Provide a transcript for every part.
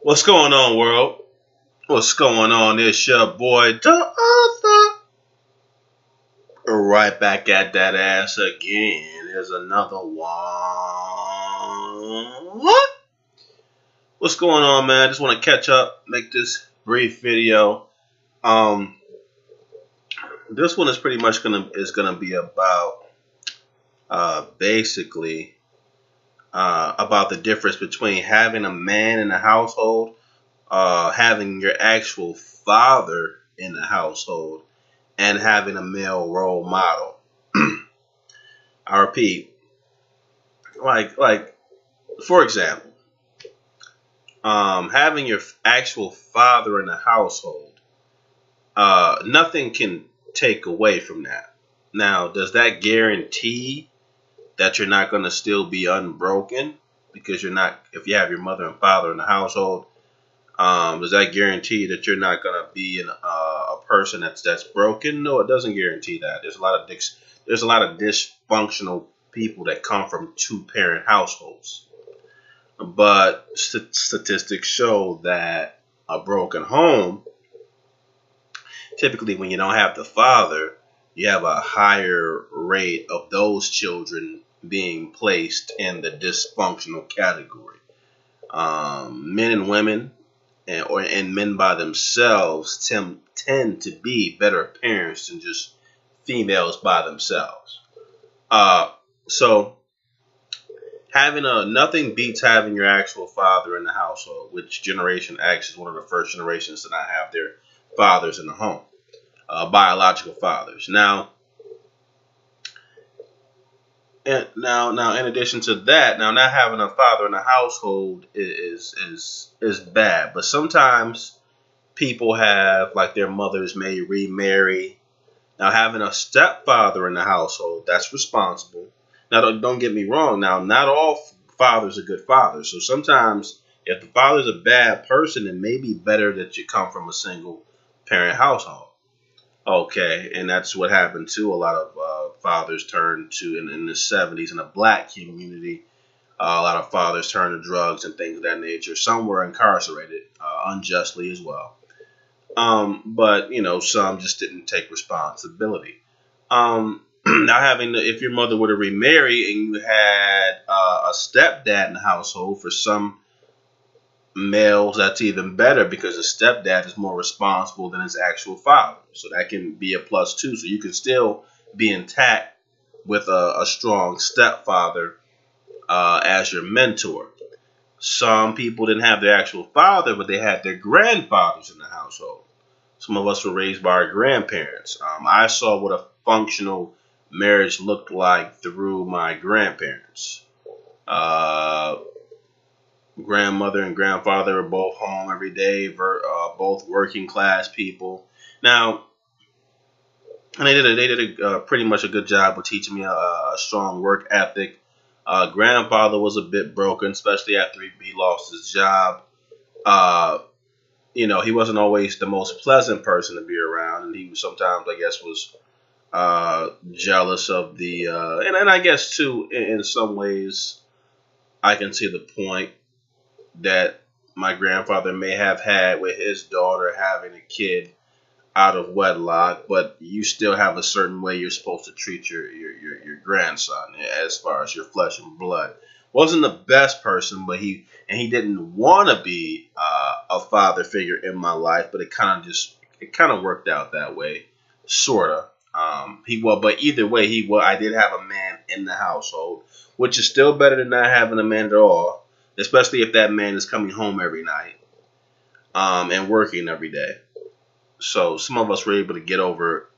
What's going on, world? What's going on? It's your boy, the author. Right back at that ass again. Here's another one. What? What's going on, man? I just want to catch up, make this brief video. This one is pretty much gonna be about basically about the difference between having a man in the household, having your actual father in the household, and having a male role model. I repeat, like for example, having your actual father in the household, nothing can take away from that. Now, does that guarantee that you're not going to still be unbroken because you're not? If you have your mother and father in the household, does that guarantee that you're not going to be a person that's broken? No, it doesn't guarantee that. There's a lot of dysfunctional people that come from two-parent households, but statistics show that a broken home, typically when you don't have the father, you have a higher rate of those children being placed in the dysfunctional category. Men and women, and men by themselves tend to be better parents than just females by themselves. So nothing beats having your actual father in the household, which Generation X is one of the first generations to not have their fathers in the home, biological fathers. Now, in addition to that, now not having a father in the household is bad. But sometimes people have, like, their mothers may remarry. Now, having a stepfather in the household, that's responsible. Now, don't get me wrong. Now, not all fathers are good fathers. So sometimes, if the father's a bad person, it may be better that you come from a single parent household. Okay, and that's what happened too. A lot of fathers turned to, in the 70s, in the black community, a lot of fathers turned to drugs and things of that nature. Some were incarcerated unjustly as well. But, some just didn't take responsibility. Now, if your mother were to remarry and you had a stepdad in the household, for some males, that's even better because a stepdad is more responsible than his actual father. So that can be a plus too. So you can still be intact with a strong stepfather as your mentor. Some people didn't have their actual father, but they had their grandfathers in the household. Some of us were raised by our grandparents. I saw what a functional marriage looked like through my grandparents. Grandmother and grandfather were both home every day, both working class people. Now, and they did a pretty much a good job of teaching me a strong work ethic. Grandfather was a bit broken, especially after he lost his job. He wasn't always the most pleasant person to be around, and he sometimes, I guess, was jealous of the, and I guess too, in some ways, I can see the point that my grandfather may have had with his daughter having a kid out of wedlock, but you still have a certain way you're supposed to treat your grandson as far as your flesh and blood. Wasn't the best person, but he didn't want to be a father figure in my life, but it kind of worked out that way, sorta. But either way, I did have a man in the household, which is still better than not having a man at all. Especially if that man is coming home every night and working every day. So some of us were able to get over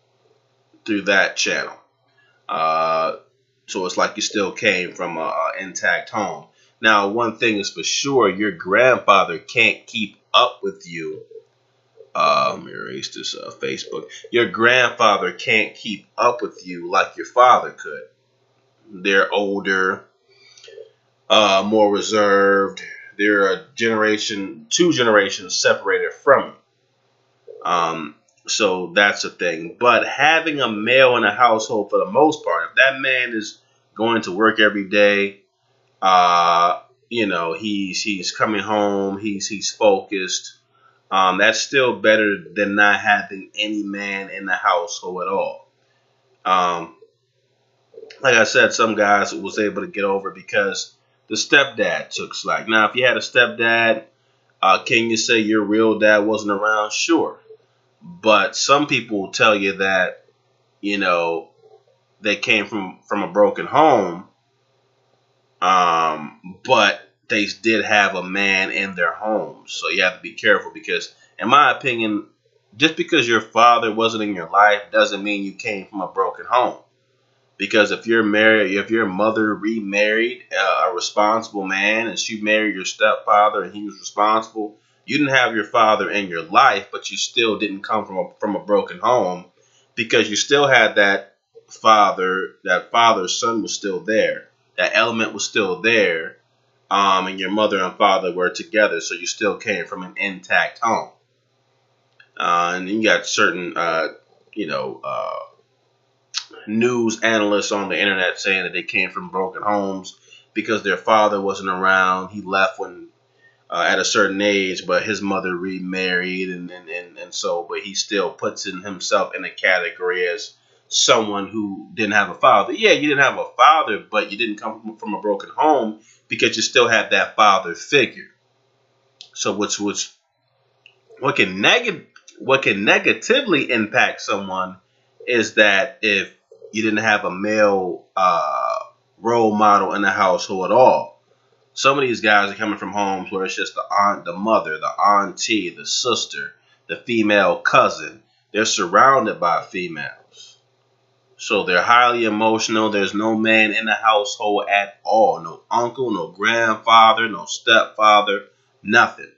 through that channel. So it's like you still came from an intact home. Now, one thing is for sure, your grandfather can't keep up with you. Let me erase this Facebook. Your grandfather can't keep up with you like your father could. They're older. More reserved. They're two generations separated from you. So that's a thing. But having a male in a household, for the most part, if that man is going to work every day, he's coming home. He's focused. That's still better than not having any man in the household at all. Um, like I said, some guys was able to get over because the stepdad took slack. Now, if you had a stepdad, can you say your real dad wasn't around? Sure. But some people tell you that, you know, they came from a broken home, but they did have a man in their home. So you have to be careful because, in my opinion, just because your father wasn't in your life doesn't mean you came from a broken home. Because if you're married, if your mother remarried a responsible man and she married your stepfather and he was responsible, you didn't have your father in your life, but you still didn't come from a broken home because you still had that father's son was still there. That element was still there, and your mother and father were together, so you still came from an intact home. And you got certain, you know, news analysts on the internet saying that they came from broken homes because their father wasn't around. He left when at a certain age, but his mother remarried, and so, but he still puts in himself in a category as someone who didn't have a father. Yeah, you didn't have a father, but you didn't come from a broken home because you still had that father figure. So, what can negatively impact someone is that if you didn't have a male role model in the household at all. Some of these guys are coming from homes where it's just the aunt, the mother, the auntie, the sister, the female cousin. They're surrounded by females. So they're highly emotional. There's no man in the household at all. No uncle, no grandfather, no stepfather, nothing.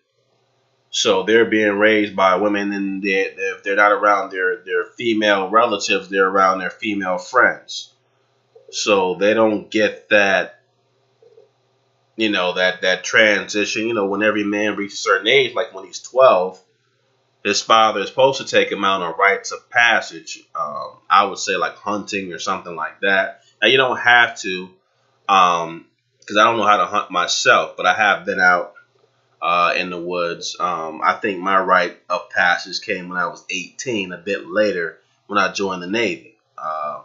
So they're being raised by women, and they're not around their female relatives. They're around their female friends. So they don't get that, that transition. When every man reaches a certain age, like when he's 12, his father is supposed to take him out on rites of passage. I would say like hunting or something like that. Now you don't have to, because I don't know how to hunt myself, but I have been out in the woods. I think my rite of passage came when I was 18, a bit later when I joined the Navy. A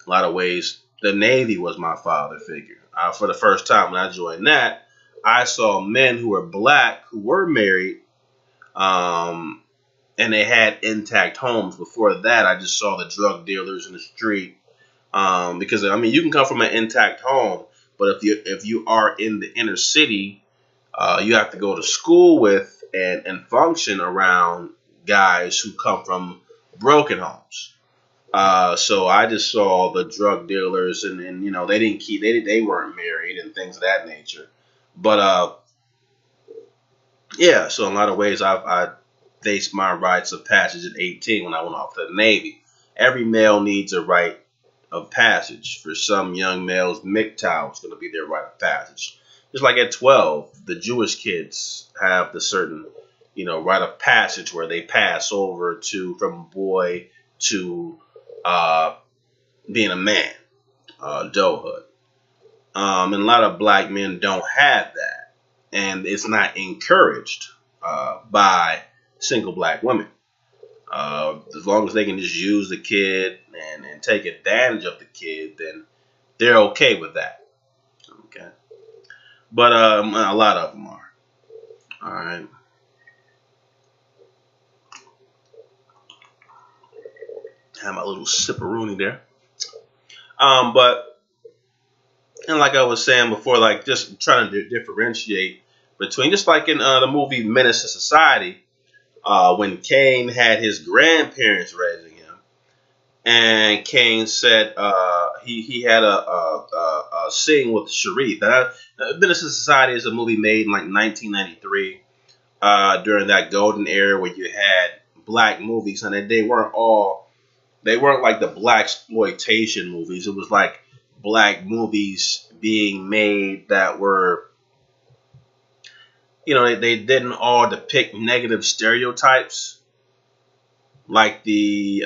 lot of ways, the Navy was my father figure. For the first time when I joined that, I saw men who were black who were married, and they had intact homes. Before that, I just saw the drug dealers in the street. Because you can come from an intact home, but if you are in the inner city, you have to go to school with and function around guys who come from broken homes. So I just saw the drug dealers, and they didn't they weren't married and things of that nature. But yeah, so in a lot of ways, I faced my rites of passage at 18 when I went off to the Navy. Every male needs a rite of passage. For some young males, MGTOW is going to be their rite of passage. Just like at 12, the Jewish kids have the certain, rite of passage where they pass over from a boy to being a man, adulthood. And a lot of black men don't have that, and it's not encouraged by single black women. As long as they can just use the kid and take advantage of the kid, then they're okay with that. Okay. But a lot of them are. All right. Have my little sipperoonie there. But and like I was saying before, like just trying to differentiate between, just like in the movie Menace to Society, when Kane had his grandparents raising him, and Kane said he had a scene with Sharif. Now, Menace to Society is a movie made in like 1993, during that golden era where you had black movies, and they weren't like the black exploitation movies. It was like black movies being made that were, they didn't all depict negative stereotypes like the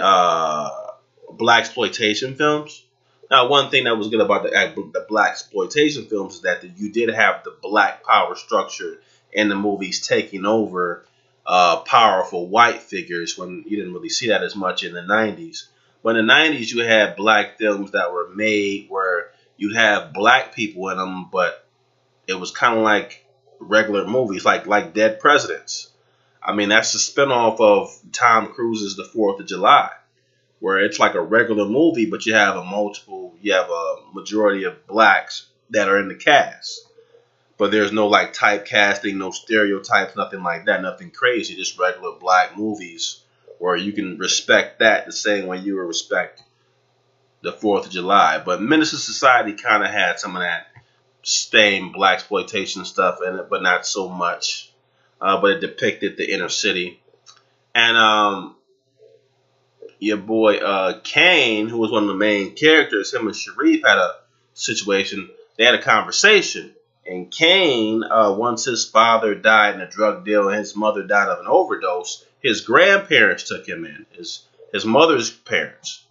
black exploitation films. Now, one thing that was good about the black exploitation films is that you did have the black power structure in the movies taking over powerful white figures when you didn't really see that as much in the 90s. But in the 90s, you had black films that were made where you'd have black people in them, but it was kind of like regular movies, like Dead Presidents. I mean, that's a spinoff of Tom Cruise's The 4th of July, where it's like a regular movie, but you have a majority of blacks that are in the cast. But there's no like typecasting, no stereotypes, nothing like that, nothing crazy, just regular black movies where you can respect that the same way you would respect the 4th of July. But Menace to Society kind of had some of that same black exploitation stuff in it, but not so much. But it depicted the inner city. And your boy Kane, who was one of the main characters, him and Sharif had a situation. They had a conversation. And Kane, once his father died in a drug deal and his mother died of an overdose, his grandparents took him in, his mother's parents.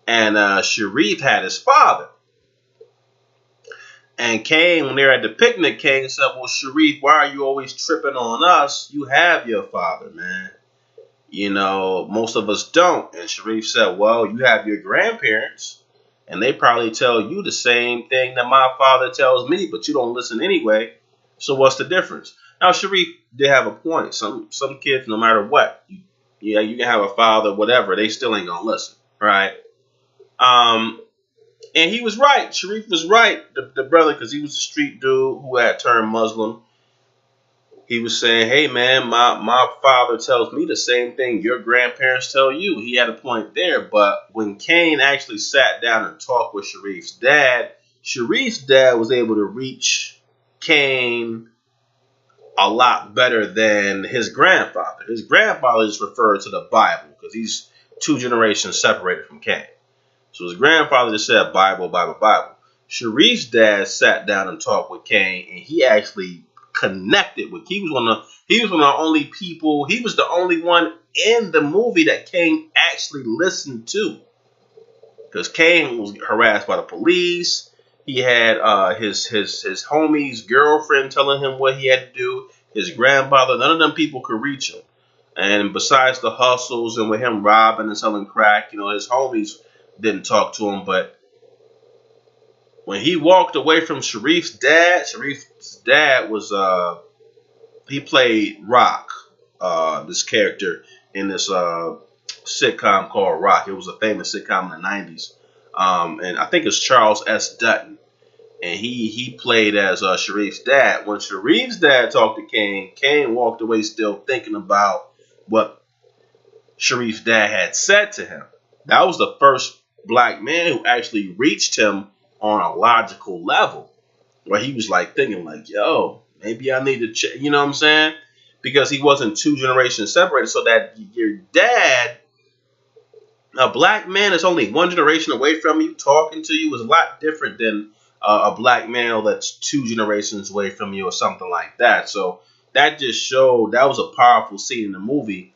And Sharif had his father. And Kane, when they were at the picnic, Kane said, well, Sharif, why are you always tripping on us? You have your father, man. You know, most of us don't. And Sharif said, well, you have your grandparents. And they probably tell you the same thing that my father tells me, but you don't listen anyway. So what's the difference? Now, Sharif did have a point. Some kids, no matter what, you can have a father, whatever, they still ain't going to listen, right? And he was right. Sharif was right, the brother, because he was a street dude who had turned Muslim. He was saying, hey, man, my father tells me the same thing your grandparents tell you. He had a point there. But when Kane actually sat down and talked with Sharif's dad was able to reach Kane a lot better than his grandfather. His grandfather just referred to the Bible because he's 2 generations separated from Kane. So his grandfather just said Bible, Bible, Bible. Sharif's dad sat down and talked with Kane, and he actually connected with. He was one of the only people. He was the only one in the movie that Kane actually listened to, because Kane was harassed by the police. He had his homie's girlfriend telling him what he had to do. His grandfather, none of them people could reach him. And besides the hustles and with him robbing and selling crack, his homies didn't talk to him. But when he walked away from Sharif's dad was he played Rock, this character in this sitcom called Rock. It was a famous sitcom in the 90s. And I think it's Charles S. Dutton. And he played as Sharif's dad. When Sharif's dad talked to Kane, Kane walked away still thinking about what Sharif's dad had said to him. That was the first black man who actually reached him on a logical level, where he was like thinking like, yo, maybe I need to check, you know what I'm saying? Because he wasn't 2 generations separated, so that your dad, a black man is only 1 generation away from you talking to you, is a lot different than a black male that's 2 generations away from you or something like that. So that just showed, that was a powerful scene in the movie.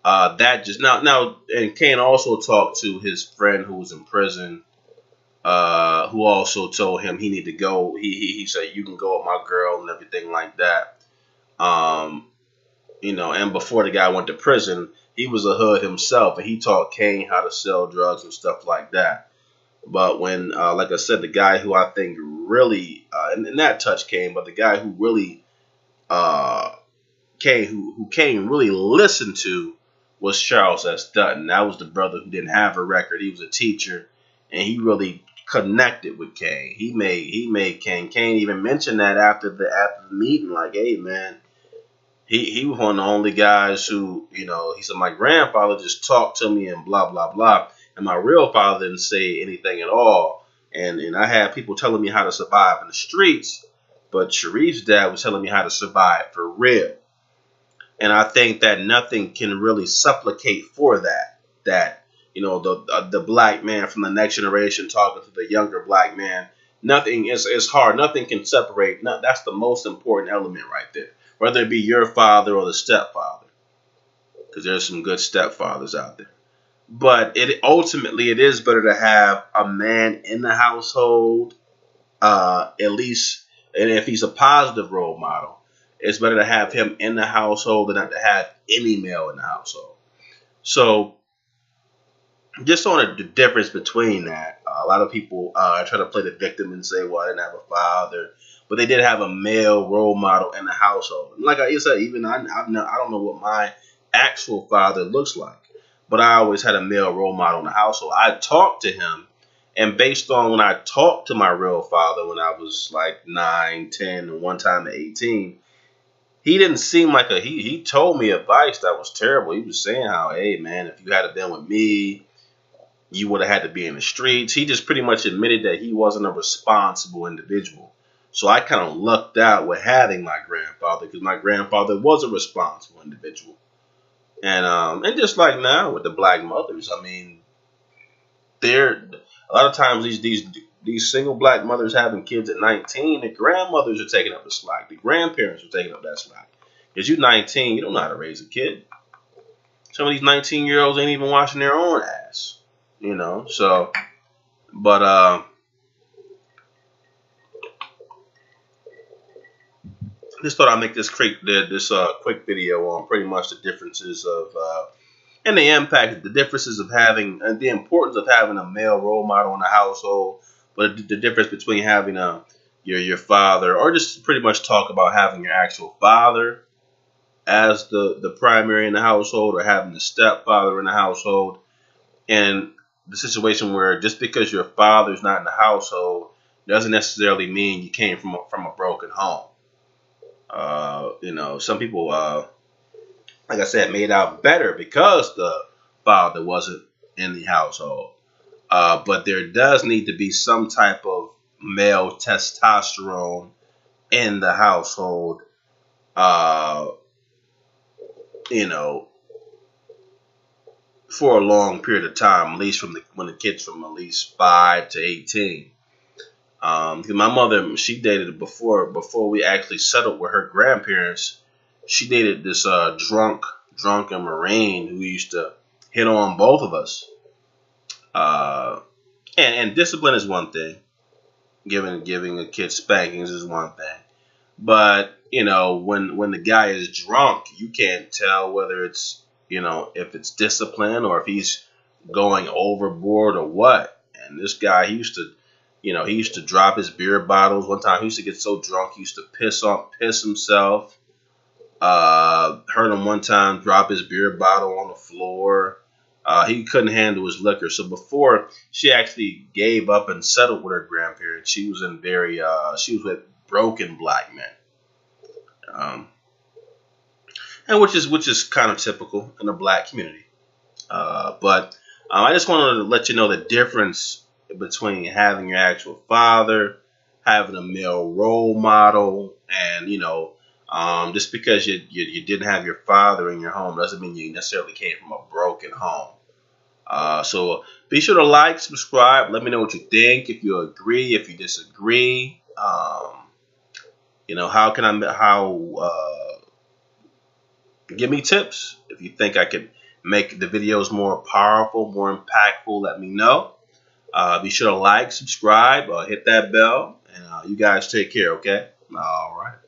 That just now, and Kane also talked to his friend who was in prison, who also told him he need to go. He said, you can go with my girl and everything like that. And before the guy went to prison, he was a hood himself, and he taught Kane how to sell drugs and stuff like that. But when, like I said, the guy who I think really, and that touched Kane, but the guy who really, who Kane really listened to was Charles S. Dutton. That was the brother who didn't have a record. He was a teacher, and he really connected with Kane. He made Kane. Kane even mentioned that after the meeting, like, hey man, he was one of the only guys who, he said, my grandfather just talked to me and blah blah blah, and my real father didn't say anything at all. And I had people telling me how to survive in the streets, but Sharif's dad was telling me how to survive for real. And I think that nothing can really supplicate for that. That, the black man from the next generation talking to the younger black man. Nothing is hard. Nothing can separate. That's the most important element right there. Whether it be your father or the stepfather, because there's some good stepfathers out there. But it ultimately it is better to have a man in the household, at least, and if he's a positive role model, it's better to have him in the household than not to have any male in the household. So just on the difference between that, a lot of people try to play the victim and say, "Well, I didn't have a father," but they did have a male role model in the household. Like I said, even I don't know what my actual father looks like, but I always had a male role model in the household. I talked to him, and based on when I talked to my real father when I was like 9, 10, and one time at 18, he didn't seem like he told me advice that was terrible. He was saying how, hey man, if you had been with me, you would have had to be in the streets. He just pretty much admitted that he wasn't a responsible individual. So I kind of lucked out with having my grandfather because my grandfather was a responsible individual. And just like now with the black mothers, I mean, they're a lot of times these single black mothers having kids at 19, the grandmothers are taking up the slack. The grandparents are taking up that slack. Because you're 19, you don't know how to raise a kid. Some of these 19-year-olds ain't even washing their own ass. So, but just thought I'd make this quick video on pretty much the differences of and the impact, the differences of having, and the importance of having a male role model in the household, but the difference between having your father, or just pretty much talk about having your actual father as the primary in the household, or having the stepfather in the household, and the situation where just because your father's not in the household doesn't necessarily mean you came from a broken home. Some people, like I said, made out better because the father wasn't in the household. But there does need to be some type of male testosterone in the household, uh, you know, for a long period of time, at least when the kid's from at least 5 to 18. My mother, she dated before we actually settled with her grandparents. She dated this drunken Marine who used to hit on both of us. And discipline is one thing. Giving a kid spankings is one thing. But when the guy is drunk, you can't tell whether it's if it's discipline or if he's going overboard or what. And this guy, he used to drop his beer bottles. One time he used to get so drunk he used to piss himself. Heard him one time drop his beer bottle on the floor. He couldn't handle his liquor. So before she actually gave up and settled with her grandparents, she was she was with broken black men. And which is kind of typical in the black community. But I just wanted to let you know the difference between having your actual father, having a male role model, and just because you didn't have your father in your home doesn't mean you necessarily came from a broken home. So be sure to like, subscribe, let me know what you think, if you agree, if you disagree. Give me tips. If you think I could make the videos more powerful, more impactful, let me know. Be sure to like, subscribe, hit that bell, and you guys take care, okay? All right.